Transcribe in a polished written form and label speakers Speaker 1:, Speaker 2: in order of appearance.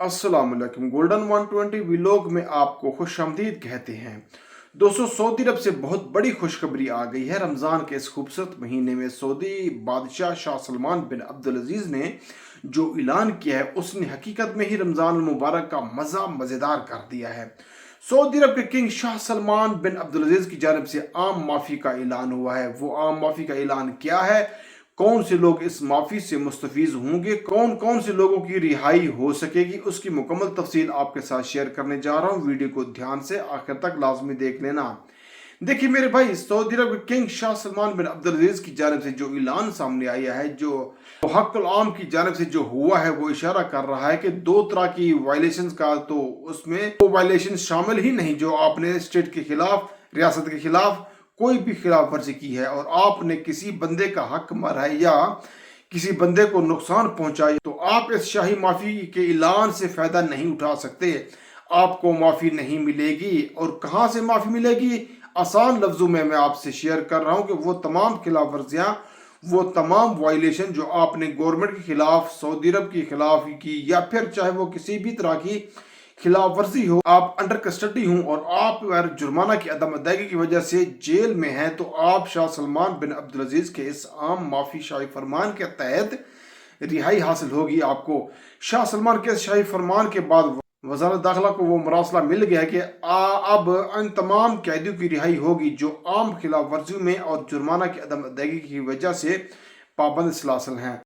Speaker 1: अस्सलाम वालेकुम। Golden 120 vlog में आपको खुशामदीद कहते हैं। दोस्तों, सऊदी अरब से बहुत बड़ी खुशखबरी आ गई है। रमज़ान के इस खूबसूरत महीने में सऊदी बादशाह शाह सलमान बिन अब्दुल अजीज़ ने जो ऐलान किया है, उसने हकीकत में ही रमज़ान मुबारक का मज़ा मज़ेदार कर दिया है। सऊदी अरब के किंग शाह सलमान बिन अब्दुल अजीज़ की जानिब से आम माफ़ी का ऐलान हुआ है। वो आम माफ़ी का ऐलान क्या है, कौन से लोग इस माफ़ी से मुस्तफ़ीज़ होंगे, कौन कौन से लोगों की रिहाई हो सकेगी, उसकी मुकम्मल तफसील आपके साथ शेयर करने जा रहा हूँ। वीडियो को ध्यान से आखिर तक लाजमी देख लेना। देखिए मेरे भाई, सऊदी अरब के किंग शाह सलमान बिन अब्दुल अजीज़ की जानिब से जो ऐलान सामने आया है, जो हक़्क़ुल आम की जानिब से जो हुआ है, वो इशारा कर रहा है कि दो तरह की वायलेशन का, तो उसमें वो वायलेशन शामिल ही नहीं जो आपने स्टेट के खिलाफ, रियासत के खिलाफ कोई भी खिलाफ वर्जी की है और आपने किसी बंदे का हक मारा है या किसी बंदे को नुकसान पहुंचाया, तो आप इस शाही माफ़ी के ऐलान से फ़ायदा नहीं उठा सकते। आपको माफ़ी नहीं मिलेगी। और कहाँ से माफ़ी मिलेगी? आसान लफ्ज़ों में मैं आपसे शेयर कर रहा हूँ कि वो तमाम खिलाफ वर्जियाँ, वो तमाम वायलेशन जो आपने गवर्नमेंट के खिलाफ, सऊदी अरब के खिलाफ की, या फिर चाहे वो किसी भी तरह की खिलाफ वर्जी हो, आप अंडर कस्टडी हूँ और आप अगर जुर्माना की अदम अदायगी की वजह से जेल में हैं, तो आप शाह सलमान बिन अब्दुल अजीज़ के इस आम माफ़ी शाही फरमान के तहत रिहाई हासिल होगी आपको। शाह सलमान के शाही फरमान के बाद वज़ारत दाखिला को वो मरासला मिल गया है कि अब इन तमाम कैदियों की रिहाई होगी जो आम खिलाफ वर्जियों में और जुर्माना की अदम अदायगी की वजह से पाबंद सलासल हैं।